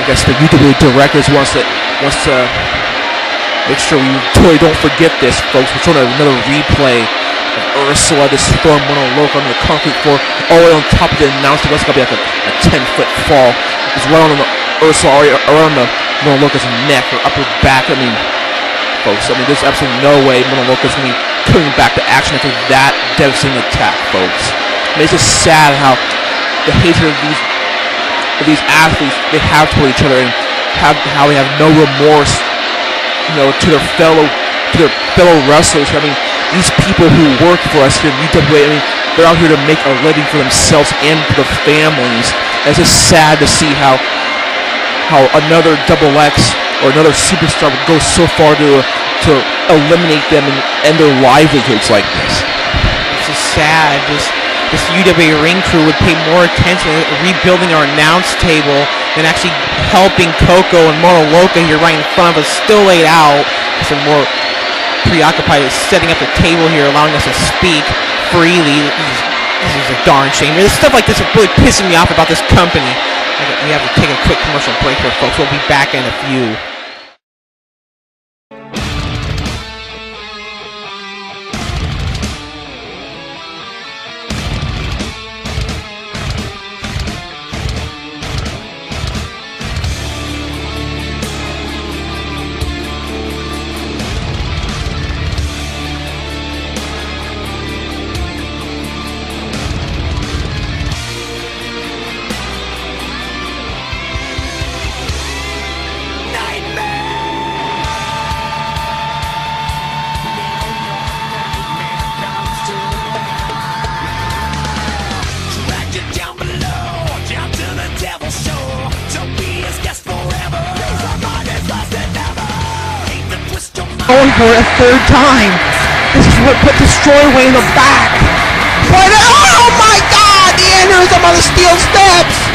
I guess the UWA directors wants to make sure we totally don't forget this, folks. We're showing another replay of Ursula just throwing Loca on the concrete floor, all the way on top of the announcer. That's gonna be like a 10-foot fall. It's right on the Ursula, around the Loca's neck or upper back. I mean, folks, there's absolutely no way Loca's gonna be coming back to action after that devastating attack, folks. It's just sad how the hatred of these athletes they have toward each other, and how they have no remorse, to their fellow wrestlers. I mean, these people who work for us here in UWA, they're out here to make a living for themselves and for their families. And it's just sad to see how another Double X or another superstar would go so far to eliminate them and end their livelihoods like this. It's just sad. This UWA ring crew would pay more attention to rebuilding our announce table than actually helping Koko and Loca here right in front of us, still laid out. Some more preoccupied with setting up the table here, allowing us to speak freely. This is a darn shame. There's stuff like this is really pissing me off about this company. We have to take a quick commercial break here, folks. We'll be back in a few. Going for it a third time. This is what put Destroy-Way in the back. But oh my God! The aneurysm on the steel steps.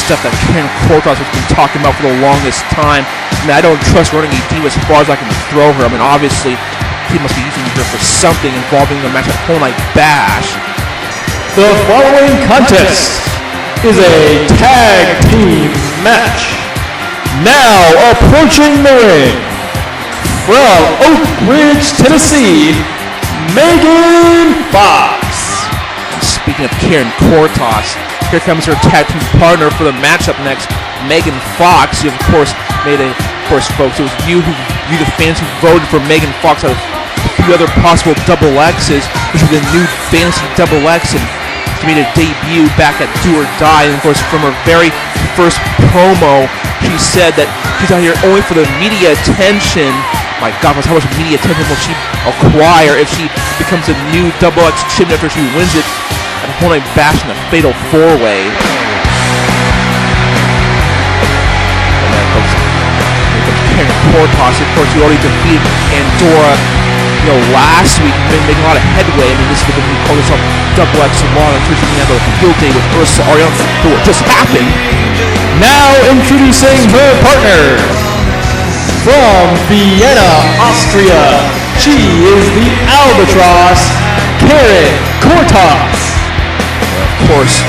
stuff that Karin Kortas has been talking about for the longest time. I mean, I don't trust Renegade Diva as far as I can throw her. I mean, obviously, he must be using her for something involving the match at Whole Night Bash. The following contest is a tag team match. Now approaching the ring, from Oak Ridge, Tennessee, Megan Fox. Speaking of Karin Kortas, here comes her tag team partner for the matchup next, Megan Fox. You, of course, folks, it was you the fans who voted for Megan Fox out of a few other possible double X's, which was the new fantasy double X, and she made a debut back at Do or Die. And of course, from her very first promo, she said that she's out here only for the media attention. My God, how much media attention will she acquire if she becomes a new double X champion after she wins it at a Whole Night Bash in a fatal 4-way? Karin Kortas, of course, you already defeated Andorra, last week, making a lot of headway. I mean, this is what we call this double X Law, and she's going to have a field day with Ursa Ariana, who just happened. Now introducing her partner, from Vienna, Austria, she is the Albatross, Karin Kortas. Of course,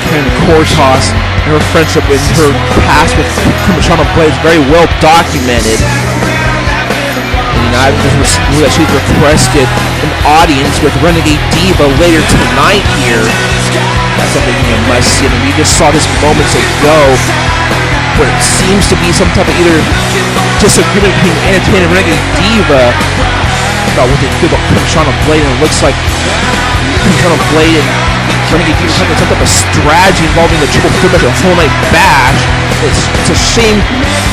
Karin Kortas and her friendship in her past with Kumachana Blade is very well documented. I've just heard that she's requested an audience with Renegade Diva later tonight here. That's something you must see. I mean, we just saw this moments ago, where it seems to be some type of either disagreement between Athena and Renegade Diva about what they feel about Kumachana Blade, and it looks like Kumachana Blade and Renegade Diva having some type of strategy involving the triple threat match at Whole Night Bash. It's a shame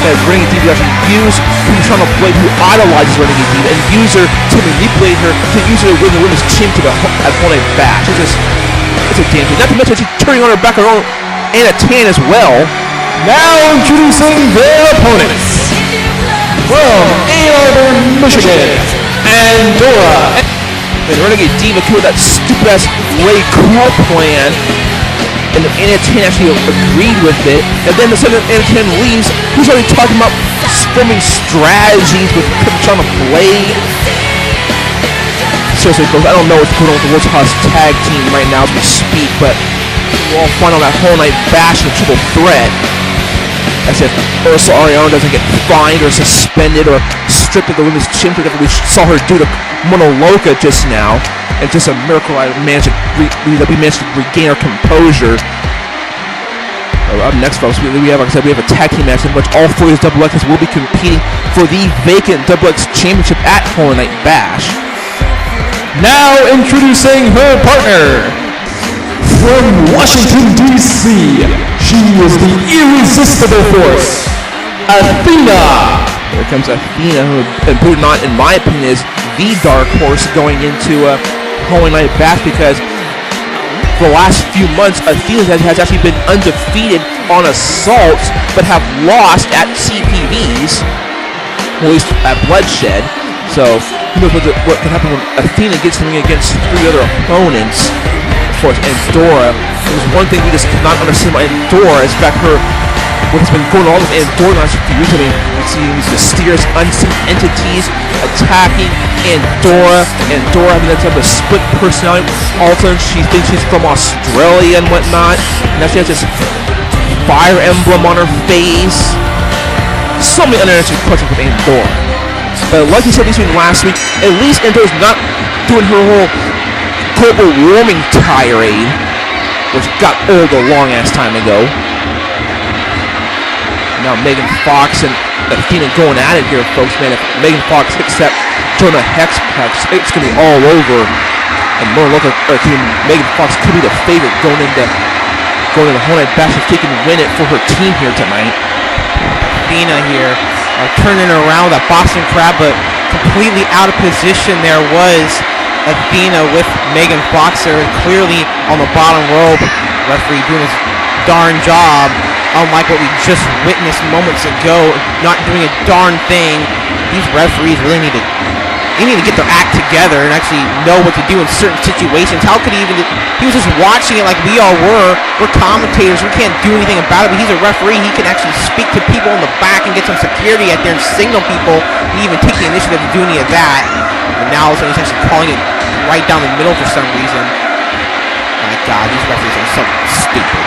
that Renegade Diva actually used Kumachana Blade, who idolizes Renegade Diva, and use her to manipulate her to use her to win the women's championship at Whole Night Bash. It's a damn shame. Not to mention she's turning on her back on her own Anna Tan as well. Now introducing their opponents, from Ann Arbor, Michigan, Andorra. And Renegade Diva killed that stupid-ass Ray Cool plan, and Anna Tan actually agreed with it. And then the second Anna Tan leaves, who's already talking about forming strategies with Kumachana Blade. Seriously, folks, I don't know what's going on with the World's Hottest Tag Team right now as we speak, but we'll all find on that Whole Night Bash and triple threat. As if Ursa Ariana doesn't get fined or suspended or stripped of the women's championship that we saw her do to Loca just now. And just a miracle that we managed to regain our composure. Up next, folks, we have, like I said, we have a tag team match in which all four of these double X's will be competing for the vacant double X championship at Whole Night Bash. Now introducing her partner, from Washington, D.C., she is the irresistible force, Athena. Here comes Athena, who, believe it or not, in my opinion, is the dark horse going into Whole Night Bash, because for the last few months, Athena has actually been undefeated on assaults, but have lost at CPVs, at least at Bloodshed. So, who knows what can happen when Athena gets something against three other opponents. Of course, Andorra. There's one thing we just cannot understand about Andorra is back what has been going on with Andorra the last few weeks. I mean, we've seen these mysterious, unseen entities attacking Andorra. Andorra having that type of split personality. All of a sudden, she thinks she's from Australia and whatnot. Now she has this fire emblem on her face. So many unanswered questions with Andorra. But like you said last week, at least Andorra's not doing her whole global warming tirade, which got old a long-ass time ago. Now Megan Fox and Athena going at it here, folks. Man, if Megan Fox hits that Jonah Hex, it's going to be all over. And more local team, Megan Fox could be the favorite going into the Whole Night Bash if she can win it for her team here tonight. Athena here turning around that Boston Crab, but completely out of position. There was Athena with Megan Fox there, clearly on the bottom rope. Referee doing his darn job, unlike what we just witnessed moments ago, not doing a darn thing. These referees really need to they need to get their act together and actually know what to do in certain situations. How could he even? He was just watching it like we all were. We're commentators. We can't do anything about it. But he's a referee. He can actually speak to people in the back and get some security out there and signal people. He even take the initiative to do any of that. And now all of a sudden he's actually calling it right down the middle for some reason. My God, these referees are so stupid.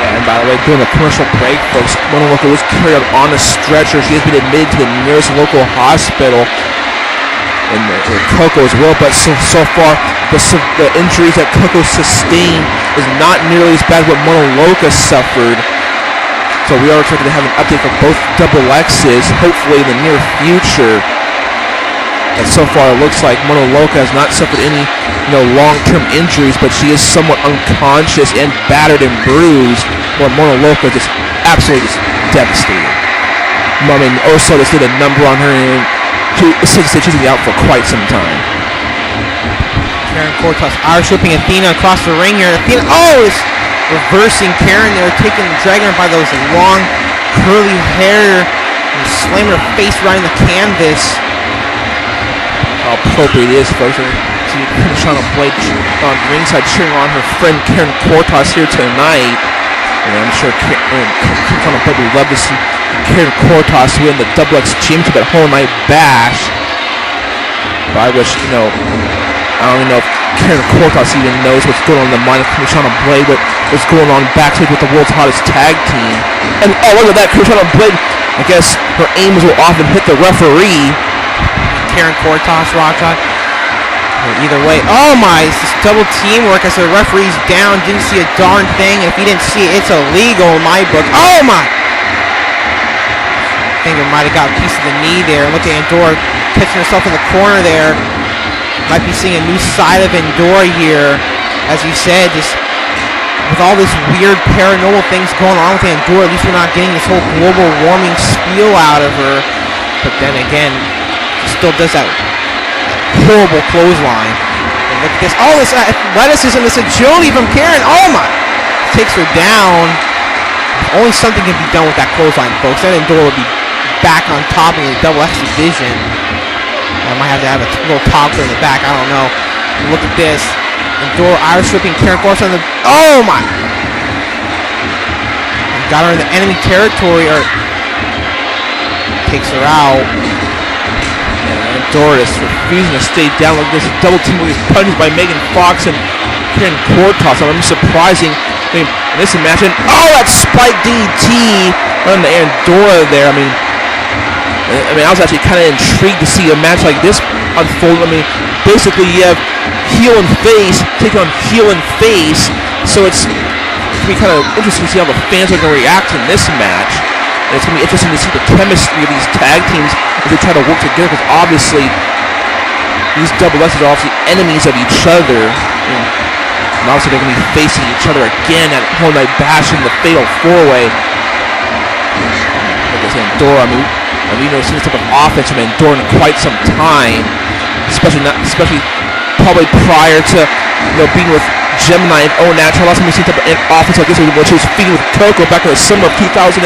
And by the way, during the commercial break, folks, Mono Loca was carried out on a stretcher. She has been admitted to the nearest local hospital, and Koko as well. But so far, the injuries that Koko sustained is not nearly as bad as what Mono Loca suffered. So we are expected to have an update for both double X's, hopefully in the near future. And so far, it looks like Mono Loca has not suffered any, long-term injuries, but she is somewhat unconscious and battered and bruised. While Mono Loca just absolutely just devastated. I mean, Oso just did a number on her, and she's going to be out for quite some time. Karin Kortas Irish whipping Athena across the ring here. Athena, it's reversing Karin there, dragging her by those long, curly hair, and slamming her face right in the canvas. How appropriate it is, folks. See Shauna Blade on ringside cheering on her friend Karin Kortas here tonight. And I'm sure Shauna Blade would love to see Karin Kortas win the Double X Championship at Whole Night Bash. But I wish, I don't even know if Karin Kortas even knows what's going on in the mind of Shauna Blade, what's going on backstage with the world's hottest tag team. And look at that, Shauna Blade, I guess her aims will often hit the referee. Karin Kortas, Rockshot. Either way, it's this double teamwork as the referee's down, didn't see a darn thing. If he didn't see it, it's illegal in my book. I think it might have got a piece of the knee there. Look at Andorra catching herself in the corner there. Might be seeing a new side of Andorra here. As you said, just with all this weird paranormal things going on with Andorra, at least we're not getting this whole global warming spiel out of her. But then again, still does that horrible clothesline. And look at this. All this athleticism, this agility from Karin. Takes her down. Only something can be done with that clothesline, folks. Then Andorra will be back on top in the Double X division. I might have to have a little talk in the back. I don't know. Look at this. Andorra Irish whipping Karin Kortas on the. Got her in the enemy territory, or takes her out. Andorra is refusing to stay down. Like this double team with these punches by Megan Fox and Karin Kortas. I'm surprising. This match, and that spike DDT on the Andorra there. I mean, I was actually kind of intrigued to see a match like this unfold. Basically you have heel and face take on heel and face, so it's going to be kind of interesting to see how the fans are going to react in this match. And it's going to be interesting to see the chemistry of these tag teams as they try to work together, because obviously these double X's are obviously enemies of each other. And obviously they're going to be facing each other again at Whole Night Bash in the Fatal 4-Way. Like I said, Andorra, we've seen this type of offense from Andorra in quite some time, especially probably prior to being with Gemini and Natural. Last time we seen type of offense like this when she was feeding with Koko back in the summer of 2008.